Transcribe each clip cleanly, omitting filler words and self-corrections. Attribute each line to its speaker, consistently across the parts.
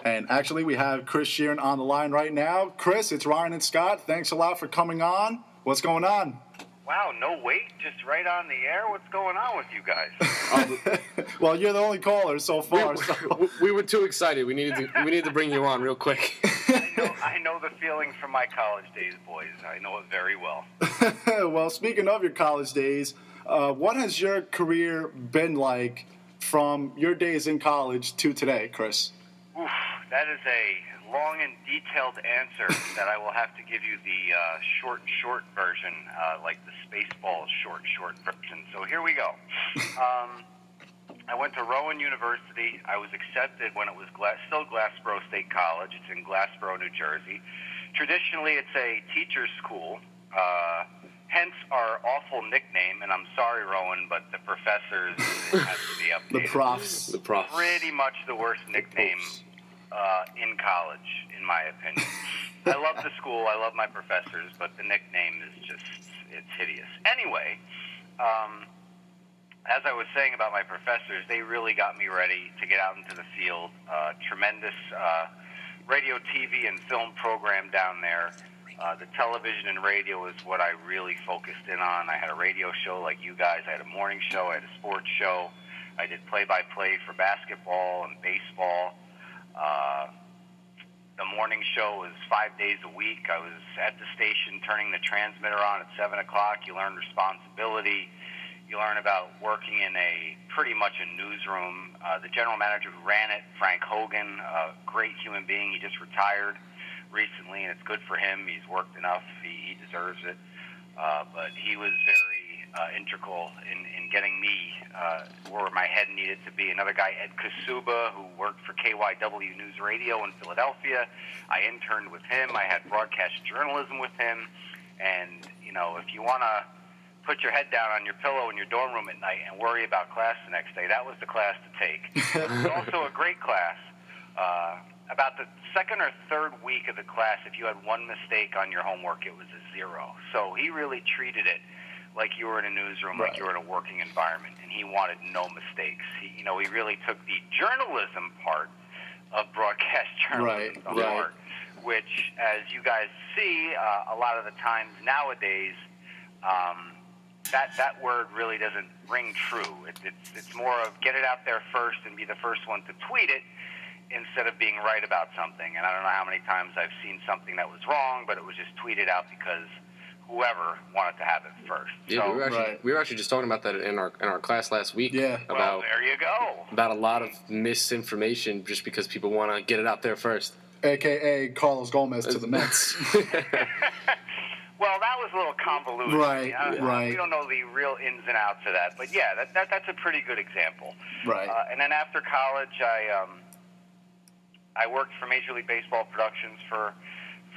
Speaker 1: And actually, we have Chris Shearn on the line right now. Chris, it's Ryan and Scott. Thanks a lot for coming on. What's going on?
Speaker 2: Wow, no wait, just right on the air. What's going on with you guys?
Speaker 1: Well, you're the only caller so far.
Speaker 3: We were too excited. We needed to bring you on real quick.
Speaker 2: I know the feeling from my college days, boys. I know it very well.
Speaker 1: Well, speaking of your college days, what has your career been like from your days in college to today, Chris?
Speaker 2: Oof, that is a long and detailed answer that I will have to give you the short version, like the Spaceballs short version. So here we go. I went to Rowan University. I was accepted when it was still Glassboro State College. It's in Glassboro, New Jersey. Traditionally, it's a teacher's school, hence our awful nickname. And I'm sorry, Rowan, but the professors have to be updated.
Speaker 1: The profs.
Speaker 2: Pretty much the worst nickname in college, in my opinion. I love the school. I love my professors, but the nickname is it's hideous. Anyway, as I was saying about my professors, they really got me ready to get out into the field. Tremendous radio, TV, and film program down there. The television and radio is what I really focused in on. I had a radio show like you guys. I had a morning show. I had a sports show. I did play-by-play for basketball and baseball. The morning show was 5 days a week. I was at the station turning the transmitter on at 7 o'clock. You learn responsibility. You learn about working in pretty much a newsroom. The general manager who ran it, Frank Hogan, a great human being. He just retired recently, and it's good for him. He's worked enough. He deserves it. But he was very integral in getting me where my head needed to be. Another guy, Ed Kasuba, who worked for KYW News Radio in Philadelphia. I interned with him. I had broadcast journalism with him. And, if you want to put your head down on your pillow in your dorm room at night and worry about class the next day, that was the class to take. It was also a great class. About the second or third week of the class, if you had one mistake on your homework, it was a 0. So he really treated it like you were in a newsroom, like you were in a working environment, and he wanted no mistakes. He really took the journalism part of broadcast journalism to heart, which, as you guys see, a lot of the times nowadays, that word really doesn't ring true. It's more of get it out there first and be the first one to tweet it instead of being right about something. And I don't know how many times I've seen something that was wrong, but it was just tweeted out because whoever wanted to have it first.
Speaker 3: Yeah, so, we were actually just talking about that in our class last week.
Speaker 1: Yeah.
Speaker 2: Well, there you go.
Speaker 3: About a lot of misinformation just because people want to get it out there first.
Speaker 1: AKA Carlos Gomez to the Mets.
Speaker 2: Well, that was a little convoluted.
Speaker 1: Right.
Speaker 2: We don't know the real ins and outs of that, but yeah, that's a pretty good example.
Speaker 1: Right.
Speaker 2: And then after college, I worked for Major League Baseball Productions for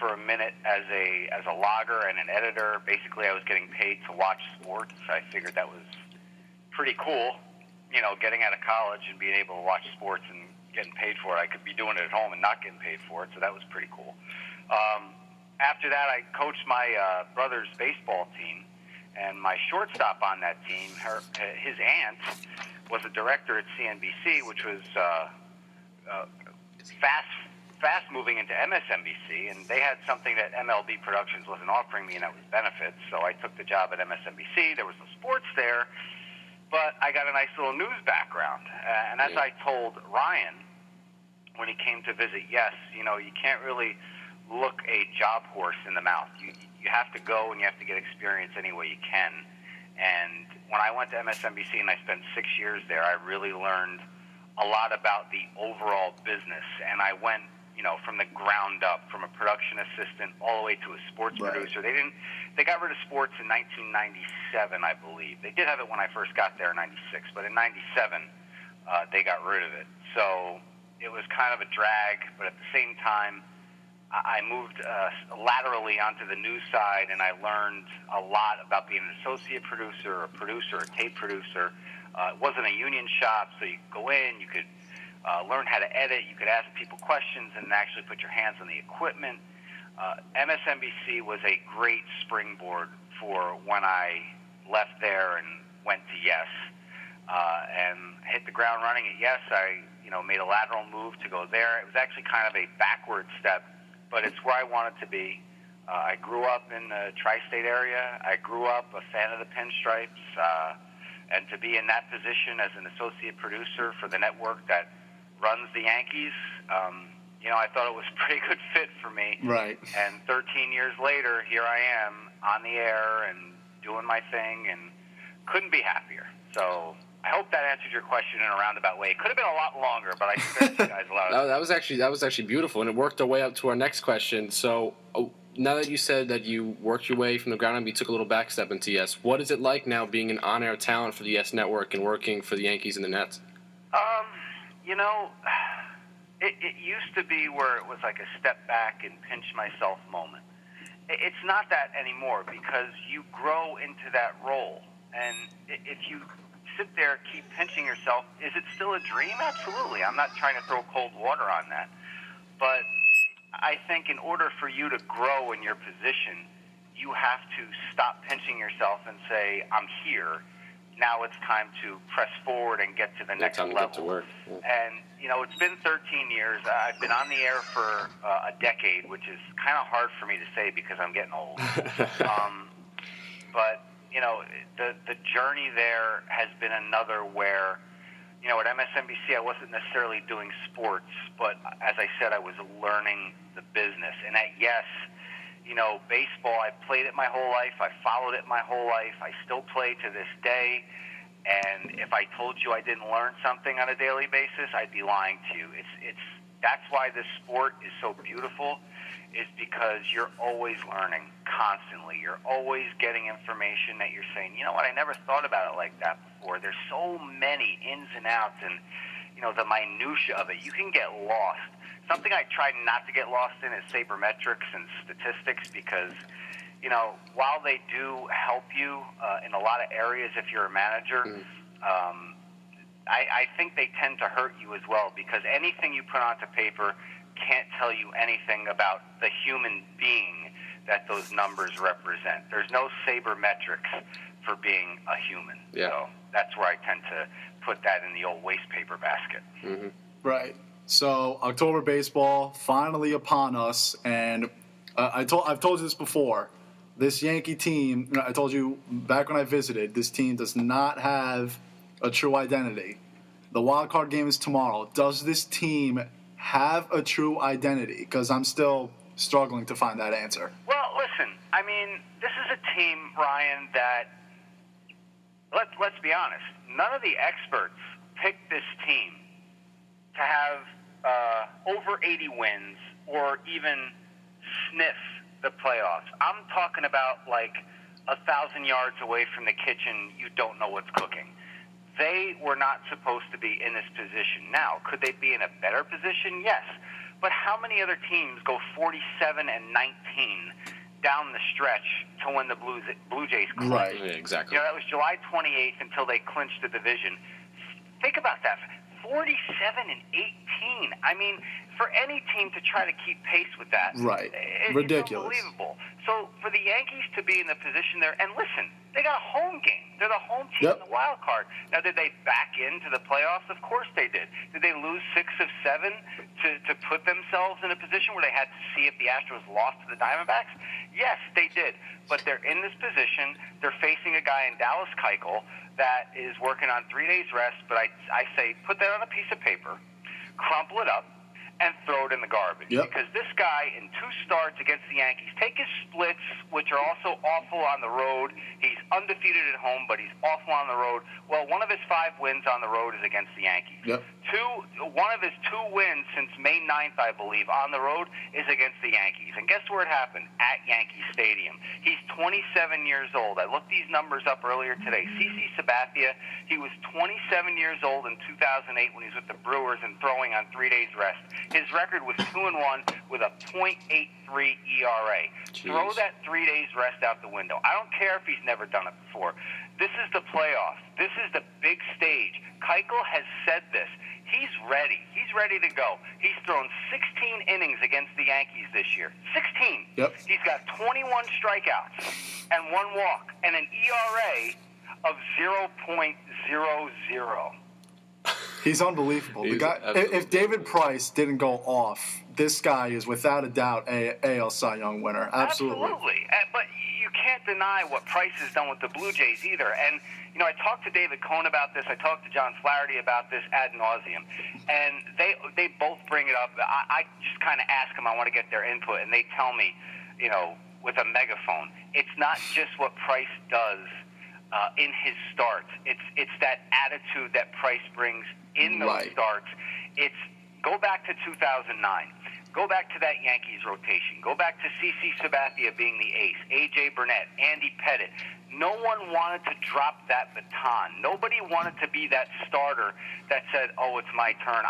Speaker 2: a minute as a logger and an editor. Basically, I was getting paid to watch sports. I figured that was pretty cool, getting out of college and being able to watch sports and getting paid for it. I could be doing it at home and not getting paid for it, so that was pretty cool. After that, I coached my brother's baseball team, and my shortstop on that team, his aunt, was a director at CNBC, which was fast moving into MSNBC, and they had something that MLB Productions wasn't offering me, and that was benefits. So I took the job at MSNBC. There was no sports there, but I got a nice little news background. And as I told Ryan when he came to visit, yes, you can't really look a job horse in the mouth. You have to go and you have to get experience any way you can. And when I went to MSNBC and I spent 6 years there, I really learned a lot about the overall business. And I went, from the ground up, from a production assistant all the way to a sports producer. They got rid of sports in 1997, I believe. They did have it when I first got there in 96, but in 97, they got rid of it. So it was kind of a drag, but at the same time, I moved laterally onto the news side, and I learned a lot about being an associate producer, a tape producer. It wasn't a union shop, so you could go in, you could learn how to edit, you could ask people questions and actually put your hands on the equipment. MSNBC was a great springboard for when I left there and went to Yes. And hit the ground running at Yes. I made a lateral move to go there. It was actually kind of a backward step, but it's where I wanted to be. I grew up in the tri-state area. I grew up a fan of the Pinstripes, and to be in that position as an associate producer for the network that runs the Yankees, I thought it was a pretty good fit for me.
Speaker 1: Right.
Speaker 2: And 13 years later, here I am on the air and doing my thing, and couldn't be happier. So I hope that answered your question in a roundabout way. It could have been a lot longer, but I spent you guys a lot of time.
Speaker 3: That was actually beautiful, and it worked our way up to our next question. So now that you said that you worked your way from the ground up, you took a little back step into YES. What is it like now being an on-air talent for the YES Network and working for the Yankees and the Nets?
Speaker 2: It used to be where it was like a step back and pinch myself moment. It's not that anymore because you grow into that role. And if you sit there, keep pinching yourself, is it still a dream? Absolutely. I'm not trying to throw cold water on that. But I think in order for you to grow in your position, you have to stop pinching yourself and say, I'm here. Now it's time to press forward and get to the next level.
Speaker 3: Get to work. Yeah.
Speaker 2: And, it's been 13 years. I've been on the air for a decade, which is kind of hard for me to say because I'm getting old. But, the journey there has been another where, at MSNBC I wasn't necessarily doing sports, but as I said, I was learning the business. And at YES, baseball, I played it my whole life. I followed it my whole life. I still play to this day. And if I told you I didn't learn something on a daily basis, I'd be lying to you. That's why this sport is so beautiful, is because you're always learning constantly. You're always getting information that you're saying, you know what, I never thought about it like that before. There's so many ins and outs and, the minutia of it. You can get lost. Something I try not to get lost in is sabermetrics and statistics because, while they do help you in a lot of areas if you're a manager, I think they tend to hurt you as well because anything you put onto paper can't tell you anything about the human being that those numbers represent. There's no sabermetrics for being a human.
Speaker 3: Yeah.
Speaker 2: So that's where I tend to put that in the old waste paper basket.
Speaker 3: Mm-hmm.
Speaker 1: Right. So October baseball finally upon us, and I've told you this before. This Yankee team, I told you back when I visited, this team does not have a true identity. The wild card game is tomorrow. Does this team have a true identity? Because I'm still struggling to find that answer.
Speaker 2: Well, listen, this is a team, Ryan, that, let's be honest, none of the experts picked this team to have over 80 wins or even sniff the playoffs. I'm talking about like 1,000 yards away from the kitchen, you don't know what's cooking. They were not supposed to be in this position. Now, could they be in a better position? Yes. But how many other teams go 47-19 down the stretch to when the Blue Jays clinched?
Speaker 1: Right.
Speaker 3: Yeah, exactly.
Speaker 2: That was July 28th until they clinched the division. Think about that. 47-18. For any team to try to keep pace with that,
Speaker 1: right?
Speaker 2: It's
Speaker 1: Ridiculous.
Speaker 2: unbelievable. So for the Yankees to be in the position there, and listen, they got a home game. They're the home team in the wild card. Now, did they back into the playoffs? Of course they did. Did they lose 6 of 7 to put themselves in a position where they had to see if the Astros lost to the Diamondbacks? Yes, they did. But they're in this position. They're facing a guy in Dallas Keuchel that is working on 3 days rest. But I say put that on a piece of paper, crumple it up, and throw it in the garbage.
Speaker 1: Yep.
Speaker 2: Because this guy, in 2 starts against the Yankees, take his splits, which are also awful on the road. He's undefeated at home, but he's awful on the road. Well, one of his 5 wins on the road is against the Yankees.
Speaker 1: Yep.
Speaker 2: One of his 2 wins since May 9th, I believe, on the road is against the Yankees. And guess where it happened? At Yankee Stadium. He's 27 years old. I looked these numbers up earlier today. CC Sabathia, he was 27 years old in 2008 when he was with the Brewers and throwing on 3 days rest. His record was 2-1 with a .83 ERA.
Speaker 3: Jeez.
Speaker 2: Throw that 3 days rest out the window. I don't care if he's never done it before. This is the playoffs. This is the big stage. Keuchel has said this. He's ready. He's ready to go. He's thrown 16 innings against the Yankees this year. 16.
Speaker 1: Yep.
Speaker 2: He's got 21 strikeouts and 1 walk and an ERA of 0.00.
Speaker 1: He's unbelievable. The guy. If David Price didn't go off, this guy is without a doubt a AL Cy Young winner. Absolutely.
Speaker 2: But you can't deny what Price has done with the Blue Jays either. And I talked to David Cohn about this. I talked to John Flaherty about this ad nauseum, and they both bring it up. I just kind of ask them. I want to get their input, and they tell me, with a megaphone, it's not just what Price does in his starts. It's that attitude that Price brings in those starts. It's go back to 2009. Go back to that Yankees rotation. Go back to CC Sabathia being the ace, A.J. Burnett, Andy Pettitte. No one wanted to drop that baton. Nobody wanted to be that starter that said, "Oh, it's my turn."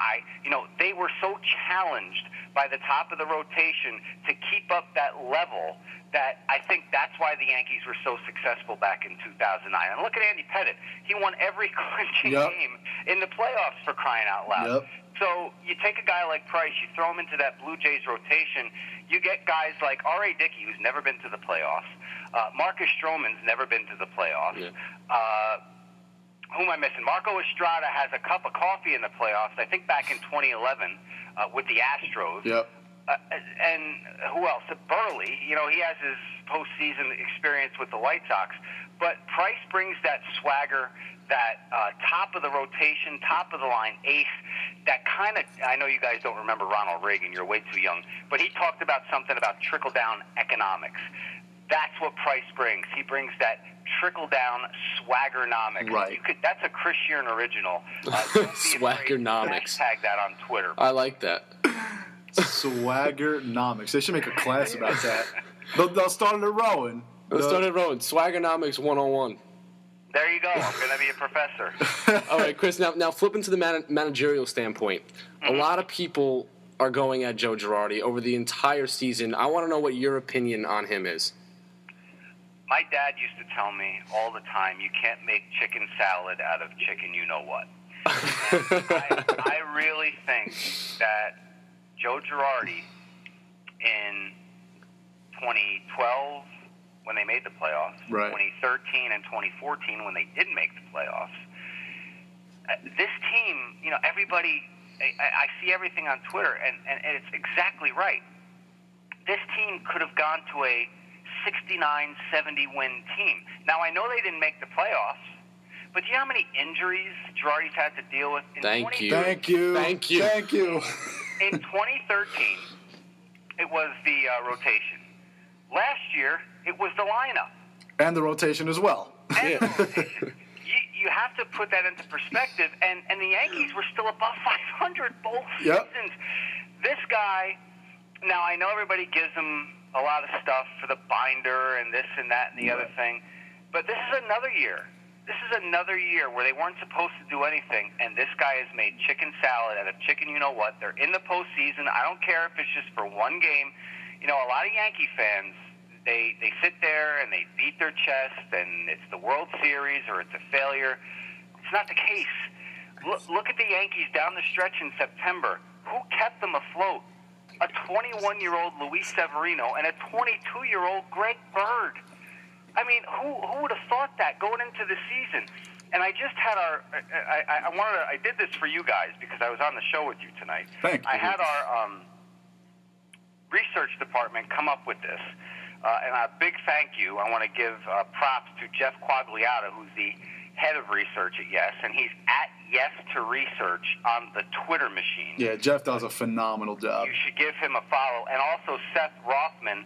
Speaker 2: They were so challenged by the top of the rotation to keep up that level that I think that's why the Yankees were so successful back in 2009. And look at Andy Pettitte. He won every clinching game in the playoffs, for crying out loud. So you take a guy like Price, you throw him into that Blue Jays rotation, you get guys like R.A. Dickey, who's never been to the playoffs. Marcus Stroman's never been to the playoffs. Who am I missing? Marco Estrada has a cup of coffee in the playoffs, I think back in 2011 with the Astros. And who else? Burley, he has his postseason experience with the White Sox. But Price brings that swagger, that top of the rotation, top of the line ace, that kind of, I know you guys don't remember Ronald Reagan, you're way too young, but he talked about something about trickle-down economics. That's what Price brings. He brings that trickle-down swaggernomics.
Speaker 1: Right.
Speaker 2: That's a Chris Shearn original.
Speaker 3: Swaggernomics.
Speaker 2: Hashtag that on Twitter.
Speaker 3: I like that.
Speaker 1: Swaggernomics. They should make a class about that. They'll start it rowing.
Speaker 3: Swaggernomics 101.
Speaker 2: There you go. I'm going to be a professor.
Speaker 3: All right, Chris. Now flipping to the managerial standpoint, a lot of people are going at Joe Girardi over the entire season. I want to know what your opinion on him is.
Speaker 2: My dad used to tell me all the time, you can't make chicken salad out of chicken you-know-what. I really think that Joe Girardi in 2012, when they made the playoffs, 2013 and 2014 when they didn't make the playoffs. This team, everybody, I see everything on Twitter, and it's exactly right. This team could have gone to a 69-70 win team. Now, I know they didn't make the playoffs, but do you know how many injuries Girardi's had to deal with?
Speaker 1: Thank you.
Speaker 2: In 2013, it was the rotation. Last year, it was the lineup.
Speaker 1: And the rotation as well.
Speaker 2: And the rotation. You have to put that into perspective. And the Yankees were still above 500 both seasons. This guy, now I know everybody gives him a lot of stuff for the binder and this and that and the other thing, but this is another year. This is another year where they weren't supposed to do anything, and this guy has made chicken salad out of chicken you-know-what. They're in the postseason. I don't care if it's just for one game. A lot of Yankee fans, they sit there and they beat their chest, and it's the World Series or it's a failure. It's not the case. Look at the Yankees down the stretch in September. Who kept them afloat? A 21-year-old Luis Severino and a 22-year-old Greg Bird. I mean, who would have thought that going into the season? And I just had I did this for you guys because I was on the show with you tonight.
Speaker 1: Thanks.
Speaker 2: I had our research department come up with this. And a big thank you. I want to give props to Jeff Quagliata, who's the head of research at Yes, and he's at Yes to Research on the Twitter machine.
Speaker 1: Yeah, Jeff does a phenomenal job.
Speaker 2: You should give him a follow. And also Seth Rothman,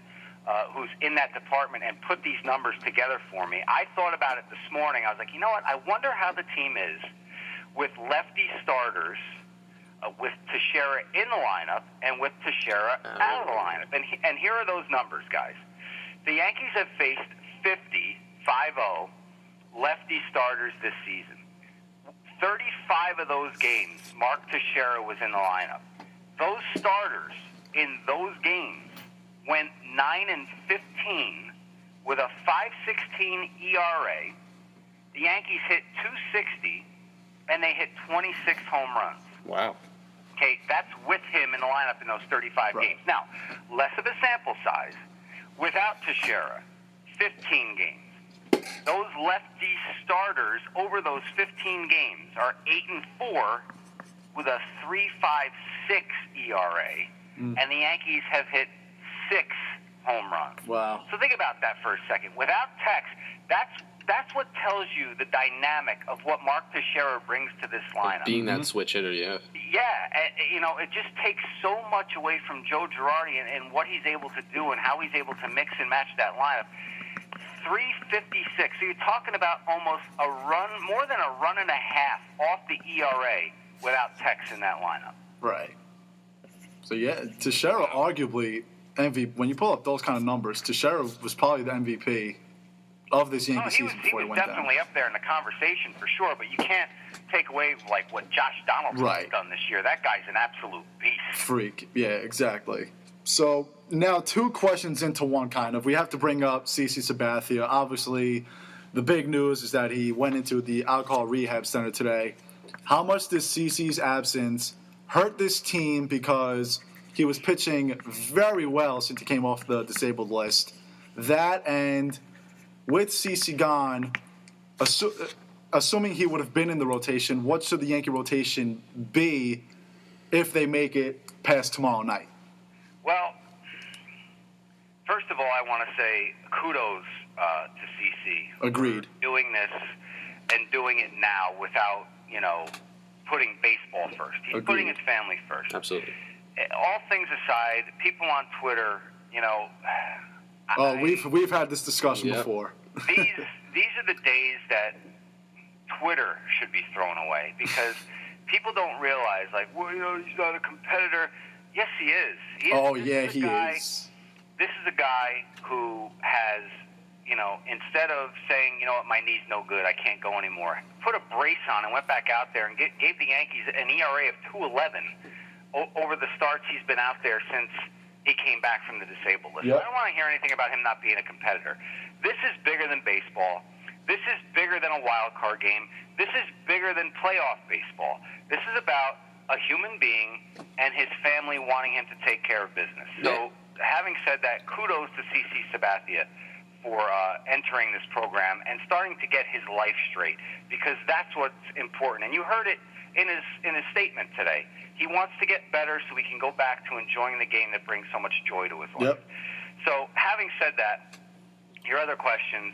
Speaker 2: who's in that department and put these numbers together for me. I thought about it this morning. I was like, you know what? I wonder how the team is with lefty starters, with Teixeira in the lineup and with Teixeira out of the lineup. And here are those numbers, guys. The Yankees have faced 50 lefty starters this season. 35 of those games, Mark Teixeira was in the lineup. Those starters in those games went 9-15 with a 5.16 ERA. The Yankees hit .260, and they hit 26 home runs.
Speaker 3: Wow.
Speaker 2: Okay, that's with him in the lineup in those 35 games. Now, less of a sample size. Without Teixeira, 15 games. Those lefty starters over those 15 games are 8-4 with a 3.56 ERA, and the Yankees have hit 6 home runs.
Speaker 1: Wow.
Speaker 2: So think about that for a second. Without Tex, that's what tells you the dynamic of what Mark Teixeira brings to this lineup.
Speaker 3: Being that switch hitter, yeah.
Speaker 2: Yeah, it just takes so much away from Joe Girardi and what he's able to do and how he's able to mix and match that lineup. 3.56. So you're talking about almost a run, more than a run and a half off the ERA without Tex in that lineup.
Speaker 1: Right. So yeah, Teixeira arguably MVP. When you pull up those kind of numbers, Teixeira was probably the MVP of this Yankee season before he went down.
Speaker 2: He was definitely up there in the conversation for sure, but you can't take away like what Josh Donaldson's done this year. That guy's an absolute beast.
Speaker 1: Freak. Yeah, exactly. So now 2 questions into one kind of. We have to bring up CC Sabathia. Obviously, the big news is that he went into the alcohol rehab center today. How much does CC's absence hurt this team because he was pitching very well since he came off the disabled list? That, and with CC gone, assuming he would have been in the rotation, what should the Yankee rotation be if they make it past tomorrow night?
Speaker 2: Well, first of all, I want to say kudos to CC.
Speaker 1: Agreed.
Speaker 2: For doing this and doing it now without, putting baseball first. He's putting his family first.
Speaker 3: Absolutely.
Speaker 2: All things aside, people on Twitter,
Speaker 1: we've had this discussion before.
Speaker 2: These are the days that Twitter should be thrown away because people don't realize, he's not a competitor. Yes, he is. He is. This is a guy who has, instead of saying, my knee's no good, I can't go anymore, put a brace on and went back out there and gave the Yankees an ERA of 2.11 over the starts he's been out there since he came back from the disabled list. Yep. I don't want to hear anything about him not being a competitor. This is bigger than baseball. This is bigger than a wild card game. This is bigger than playoff baseball. This is about a human being and his family wanting him to take care of business. So, having said that, kudos to CC Sabathia for entering this program and starting to get his life straight, because that's what's important. And you heard it in his statement today. He wants to get better so we can go back to enjoying the game that brings so much joy to his life.
Speaker 1: Yep.
Speaker 2: So, having said that, your other questions.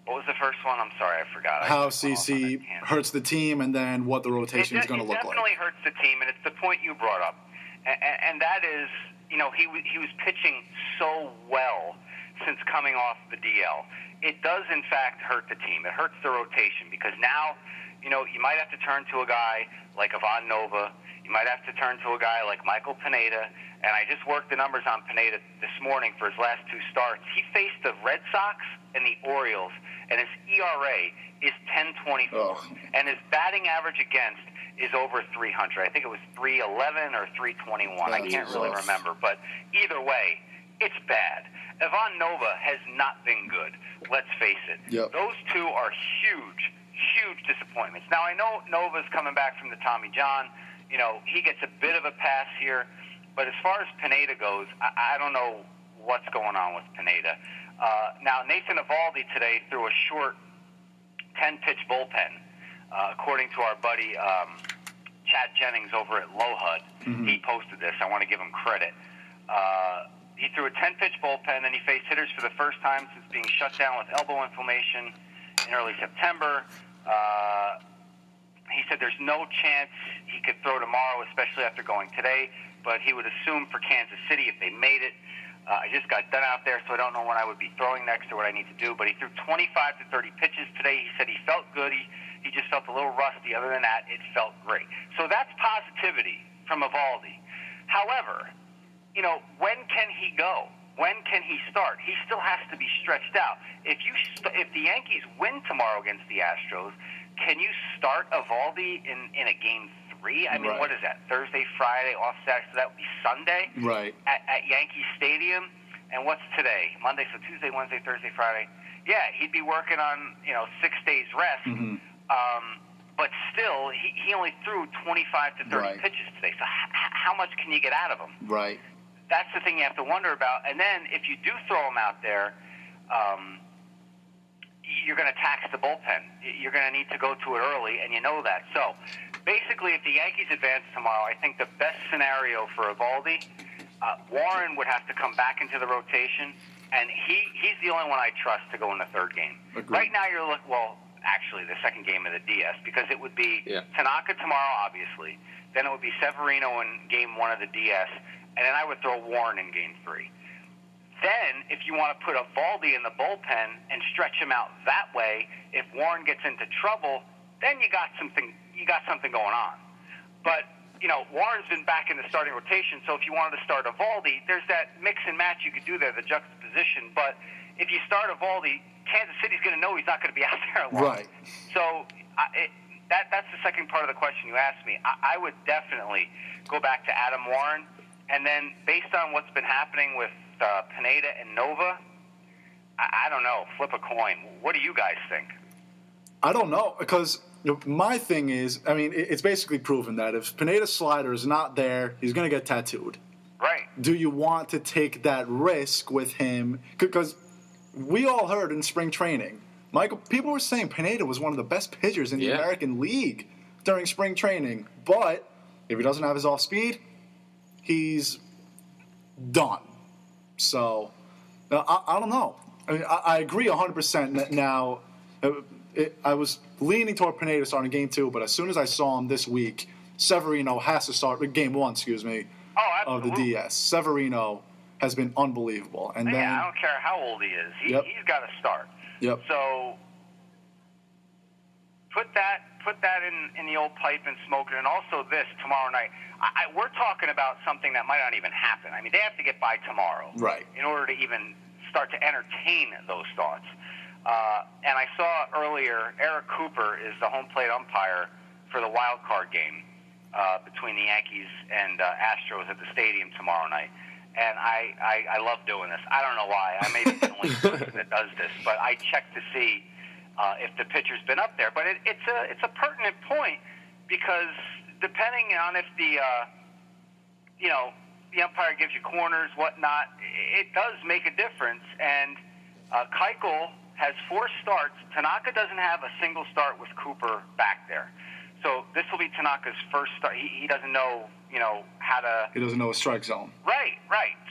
Speaker 2: What was the first one? I'm sorry, I forgot.
Speaker 1: How CC hurts the team, and then what the rotation is going to look like.
Speaker 2: It definitely hurts the team, and it's the point you brought up. And that is, he was pitching so well since coming off the DL. It does, in fact, hurt the team. It hurts the rotation because now, you might have to turn to a guy like Ivan Nova. You might have to turn to a guy like Michael Pineda. And I just worked the numbers on Pineda this morning for his last 2 starts. He faced the Red Sox and the Orioles, and his ERA is 10.24. Oh. And his batting average against is over 300. I think it was 311 or 321. I can't really remember. But either way, it's bad. Ivan Nova has not been good. Let's face it.
Speaker 1: Yep.
Speaker 2: Those 2 are huge disappointments. Now, I know Nova's coming back from the Tommy John. He gets a bit of a pass here. But as far as Pineda goes, I don't know what's going on with Pineda. Now, Nathan Eovaldi today threw a short 10-pitch bullpen, according to our buddy Chad Jennings over at Lowhud. Mm-hmm. He posted this. I want to give him credit. He threw a 10-pitch bullpen, and he faced hitters for the first time since being shut down with elbow inflammation in early September. He said there's no chance he could throw tomorrow, especially after going today, but he would assume for Kansas City if they made it. I just got done out there, so I don't know when I would be throwing next or what I need to do, but he threw 25 to 30 pitches today. He said he felt good. He just felt a little rusty. Other than that, it felt great. So that's positivity from Eovaldi. However, when can he go? When can he start? He still has to be stretched out. If the Yankees win tomorrow against the Astros, can you start Eovaldi in a game 3? I mean, right. What is that? Thursday, Friday, off Saturday, so that would be Sunday?
Speaker 1: Right.
Speaker 2: At Yankee Stadium. And what's today? Monday, so Tuesday, Wednesday, Thursday, Friday. Yeah, he'd be working on, 6 days rest. Mm-hmm. But still, he only threw 25 to 30 pitches today. So how much can you get out of him?
Speaker 1: Right.
Speaker 2: That's the thing you have to wonder about. And then if you do throw him out there, you're going to tax the bullpen. You're going to need to go to it early, and you know that. So basically, if the Yankees advance tomorrow, I think the best scenario for Eovaldi, Warren would have to come back into the rotation, and he's the only one I trust to go in the third game.
Speaker 1: Agreed.
Speaker 2: Right now, you're looking, well, actually, the second game of the DS, because it would be Tanaka tomorrow, obviously. Then it would be Severino in game 1 of the DS, and then I would throw Warren in game 3. Then, if you want to put Eovaldi in the bullpen and stretch him out that way, if Warren gets into trouble, then you got something going on. But Warren's been back in the starting rotation, so if you wanted to start Eovaldi, there's that mix and match you could do there, the juxtaposition. But if you start Eovaldi, Kansas City's going to know he's not going to be out there long.
Speaker 1: Right.
Speaker 2: So that's the second part of the question you asked me. I would definitely go back to Adam Warren, and then based on what's been happening with Pineda and Nova, I don't know. Flip a coin. What do you guys think?
Speaker 1: I don't know, because my thing is, I mean, it's basically proven that if Pineda's slider is not there, he's going to get tattooed.
Speaker 2: Right.
Speaker 1: Do you want to take that risk with him? Because we all heard in spring training, Michael, people were saying Pineda was one of the best pitchers in the American League during spring training. But if he doesn't have his off speed, he's done. So, I don't know. I mean, I agree 100% now. I was leaning toward Pineda starting game 2, but as soon as I saw him this week, Severino has to start game 1, of the DS. Severino has been unbelievable. And then
Speaker 2: I don't care how old he is. He's got to start.
Speaker 1: Yep.
Speaker 2: So put that in the old pipe and smoke it. And also this tomorrow night. We're talking about something that might not even happen. I mean, they have to get by tomorrow,
Speaker 1: right,
Speaker 2: in order to even start to entertain those thoughts. And I saw earlier, Eric Cooper is the home plate umpire for the wild card game between the Yankees and Astros at the stadium tomorrow night. And I love doing this. I don't know why. I may be the only person that does this, but I check to see if the pitcher's been up there. But it's a pertinent point, because depending on if the umpire gives you corners, whatnot, it does make a difference. And Keuchel has 4 starts. Tanaka doesn't have a single start with Cooper back there. So this will be Tanaka's first start. He doesn't know, how to...
Speaker 1: He doesn't know a strike zone.
Speaker 2: Right.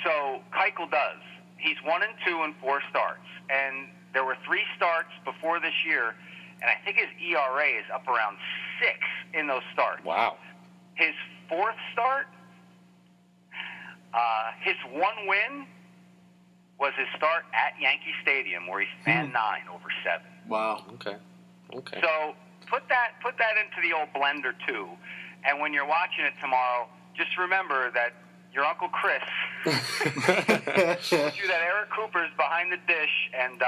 Speaker 2: So Keuchel does. He's 1-2 in 4 starts. And there were 3 starts before this year, and I think his ERA is up around 6 in those starts.
Speaker 3: Wow.
Speaker 2: His 4th start, his 1 win was his start at Yankee Stadium, where he's fan 9 over 7.
Speaker 1: Wow.
Speaker 3: Okay.
Speaker 2: So put that into the old blender too, and when you're watching it tomorrow, just remember that your Uncle Chris told you that Eric Cooper's behind the dish, and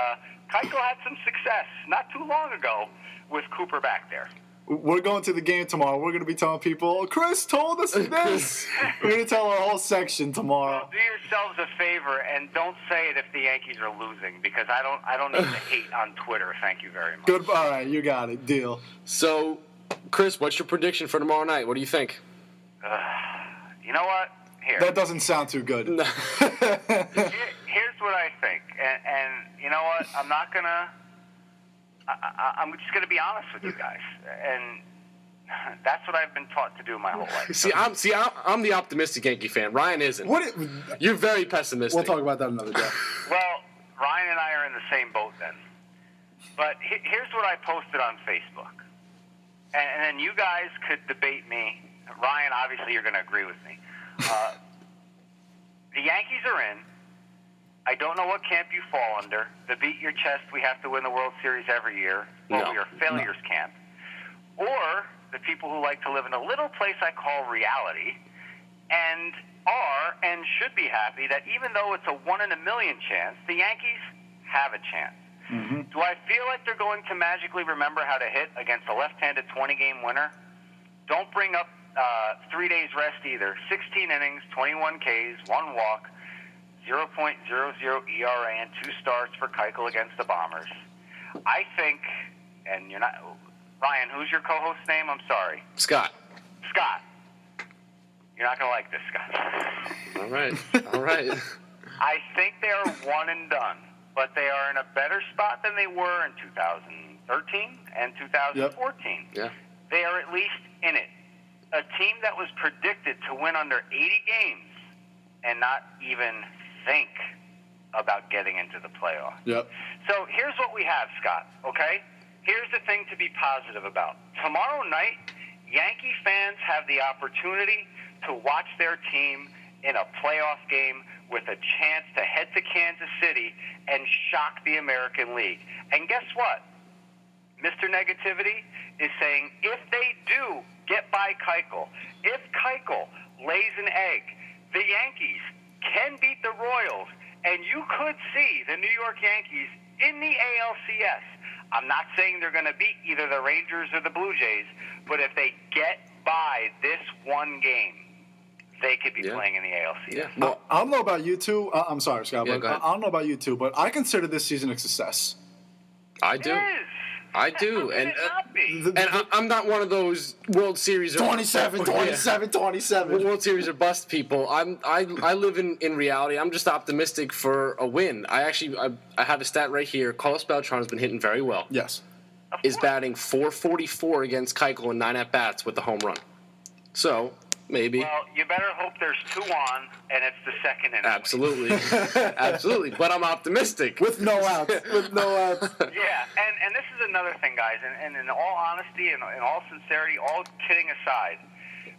Speaker 2: Keuchel had some success not too long ago with Cooper back there.
Speaker 1: We're going to the game tomorrow. We're going to be telling people, Chris told us this. We're going to tell our whole section tomorrow.
Speaker 2: Well, do yourselves a favor and don't say it if the Yankees are losing, because I don't need to hate on Twitter. Thank you very much.
Speaker 1: Good. All right, you got it. Deal.
Speaker 3: So, Chris, what's your prediction for tomorrow night? What do you think?
Speaker 2: You know what? Here.
Speaker 1: That doesn't sound too good.
Speaker 2: Here's what I think, and you know what? I'm not gonna. I'm just going to be honest with you guys, and that's what I've been taught to do my whole life.
Speaker 3: I'm the optimistic Yankee fan. Ryan isn't. You're very pessimistic.
Speaker 1: We'll talk about that another day.
Speaker 2: Well, Ryan and I are in the same boat then. But here's what I posted on Facebook, and then you guys could debate me. Ryan, obviously, you're going to agree with me. The Yankees are in. I don't know what camp you fall under. The beat your chest, we have to win the World Series every year. Well, we are failures camp. Or the people who like to live in a little place I call reality and are and should be happy that even though it's a 1 in a million chance, the Yankees have a chance. Mm-hmm. Do I feel like they're going to magically remember how to hit against a left-handed 20-game winner? Don't bring up 3 days rest either. 16 innings, 21 Ks, 1 walk. 0.00 ERA and 2 starts for Keuchel against the Bombers. I think, and you're not, Ryan, who's your co-host's name? I'm sorry.
Speaker 3: Scott.
Speaker 2: You're not going to like this, Scott.
Speaker 3: All right.
Speaker 2: I think they are one and done, but they are in a better spot than they were in 2013 and 2014.
Speaker 3: Yep. Yeah.
Speaker 2: They are at least in it. A team that was predicted to win under 80 games and not even think about getting into the playoffs.
Speaker 1: Yep.
Speaker 2: So here's what we have, Scott, okay? Here's the thing to be positive about. Tomorrow night, Yankee fans have the opportunity to watch their team in a playoff game with a chance to head to Kansas City and shock the American League. And guess what? Mr. Negativity is saying if they do get by Keuchel, if Keuchel lays an egg, the Yankees can beat the Royals, and you could see the New York Yankees in the ALCS. I'm not saying they're going to beat either the Rangers or the Blue Jays, but if they get by this one game, they could be playing in the ALCS.
Speaker 3: Yeah. Well,
Speaker 1: I don't know about you two. I'm sorry, Scott,
Speaker 3: Yeah,
Speaker 1: but
Speaker 3: go ahead.
Speaker 1: I don't know about you two, but I consider this season a success.
Speaker 3: I do.
Speaker 2: It is.
Speaker 3: I do.
Speaker 2: How could it not be?
Speaker 3: And I'm not one of those World Series or
Speaker 1: 27.
Speaker 3: World Series or bust people. I live in reality. I'm just optimistic for a win. I have a stat right here. Carlos Beltran has been hitting very well.
Speaker 1: Yes.
Speaker 3: Is batting .444 against Keuchel in 9 at-bats with a home run. So, maybe.
Speaker 2: Well, you better hope there's 2 on, and it's the second inning.
Speaker 3: Absolutely. Absolutely. But I'm optimistic.
Speaker 1: With no outs.
Speaker 2: Yeah, and this is another thing, guys, and in all honesty and in all sincerity, all kidding aside,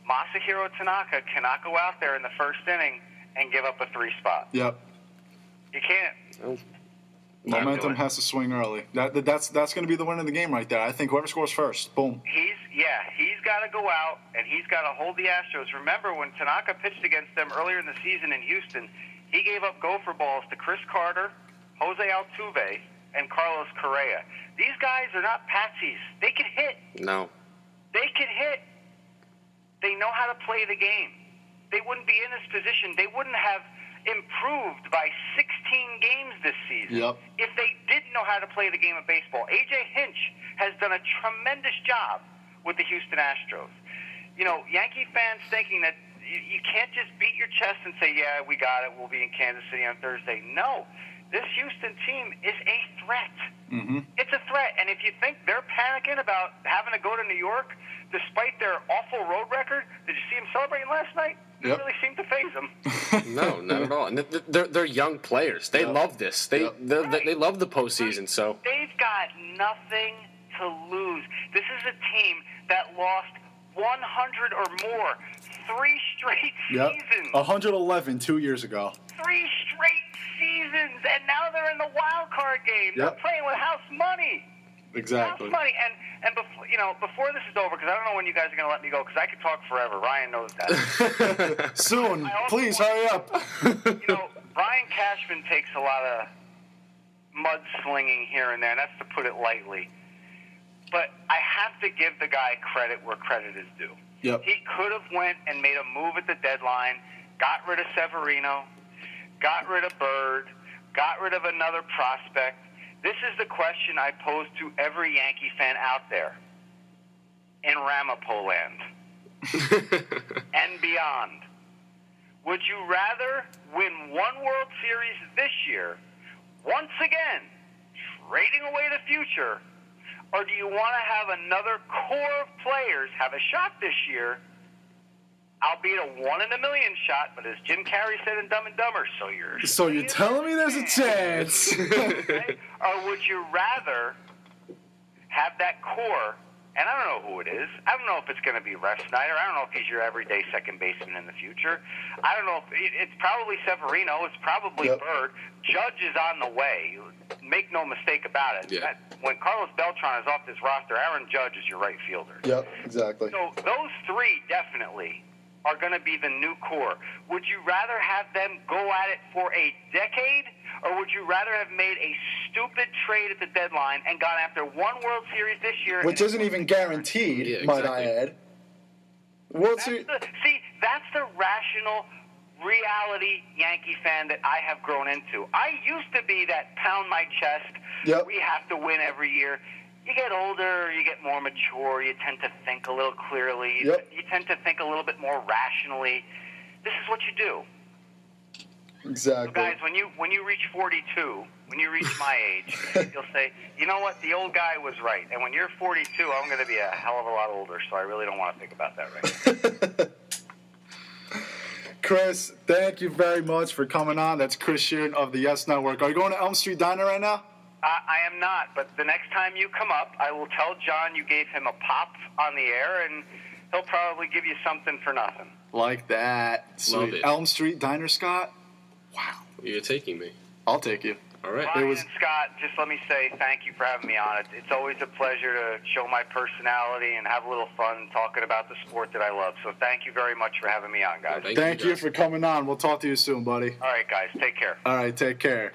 Speaker 2: Masahiro Tanaka cannot go out there in the first inning and give up a 3 spot.
Speaker 1: Yep.
Speaker 2: You can't.
Speaker 1: Momentum has to swing early. That's going to be the win of the game right there. I think whoever scores first, boom.
Speaker 2: He's got to go out, and he's got to hold the Astros. Remember, when Tanaka pitched against them earlier in the season in Houston, he gave up gopher balls to Chris Carter, Jose Altuve, and Carlos Correa. These guys are not patsies. They can hit.
Speaker 3: No.
Speaker 2: They can hit. They know how to play the game. They wouldn't be in this position. They wouldn't have improved by 16 games this season if they didn't know how to play the game of baseball. A.J. Hinch has done a tremendous job with the Houston Astros. You know, Yankee fans thinking that you can't just beat your chest and say, yeah, we got it, we'll be in Kansas City on Thursday. No, this Houston team is a threat.
Speaker 1: Mm-hmm.
Speaker 2: It's a threat, and if you think they're panicking about having to go to New York despite their awful road record, did you see them celebrating last night? It really seemed to faze them.
Speaker 3: No, not at all. And they're young players. They love this. They love the postseason. So
Speaker 2: they've got nothing to lose. This is a team that lost 100 or more 3 straight seasons.
Speaker 1: 111 2 years ago.
Speaker 2: 3 straight seasons, and now they're in the wild card game. They're playing with house money.
Speaker 1: Exactly.
Speaker 2: House money, and before this is over, because I don't know when you guys are going to let me go, because I could talk forever. Ryan knows that.
Speaker 1: Soon. Please hurry up.
Speaker 2: Brian Cashman takes a lot of mudslinging here and there, and that's to put it lightly. But I have to give the guy credit where credit is due.
Speaker 1: Yep.
Speaker 2: He could have went and made a move at the deadline, got rid of Severino, got rid of Bird, got rid of another prospect. This is the question I pose to every Yankee fan out there in Ramapo land and beyond. Would you rather win one World Series this year, once again, trading away the future, or do you want to have another core of players have a shot this year, albeit a 1 in a million shot, but as Jim Carrey said in Dumb and Dumber,
Speaker 1: so you're telling me there's a chance?
Speaker 2: Okay? Or would you rather have that core, and I don't know who it is. I don't know if it's going to be Rex Snyder. I don't know if he's your everyday second baseman in the future. I don't know if it's probably Severino. It's probably Bird. Judge is on the way. Make no mistake about it.
Speaker 3: Yeah.
Speaker 2: When Carlos Beltran is off this roster, Aaron Judge is your right fielder.
Speaker 1: Yep, exactly.
Speaker 2: So those 3 definitely are going to be the new core. Would you rather have them go at it for a decade, or would you rather have made a stupid trade at the deadline and gone after one World Series this year?
Speaker 1: Which isn't even guaranteed, might I add.
Speaker 2: That's the rational reality Yankee fan that I have grown into. I used to be that pound my chest, we have to win every year. You get older, you get more mature, you tend to think a little clearly, you tend to think a little bit more rationally. This is what you do.
Speaker 1: Exactly.
Speaker 2: So guys, when you reach 42, when you reach my age, you'll say, you know what, the old guy was right. And when you're 42, I'm going to be a hell of a lot older, so I really don't want to think about that right now.
Speaker 1: Chris, thank you very much for coming on. That's Chris Shearn of the Yes Network. Are you going to Elm Street Diner right now?
Speaker 2: I am not, but the next time you come up, I will tell John you gave him a pop on the air, and he'll probably give you something for nothing.
Speaker 1: Like that. Sweet.
Speaker 3: Love it.
Speaker 1: Elm Street Diner, Scott? Wow.
Speaker 3: You're taking me.
Speaker 1: I'll take you.
Speaker 3: All right.
Speaker 2: Ryan and Scott, just let me say thank you for having me on. It's always a pleasure to show my personality and have a little fun talking about the sport that I love. So thank you very much for having me on, guys.
Speaker 1: Thank you for coming on. We'll talk to you soon, buddy.
Speaker 2: All right, guys. Take care.
Speaker 1: All right, take care.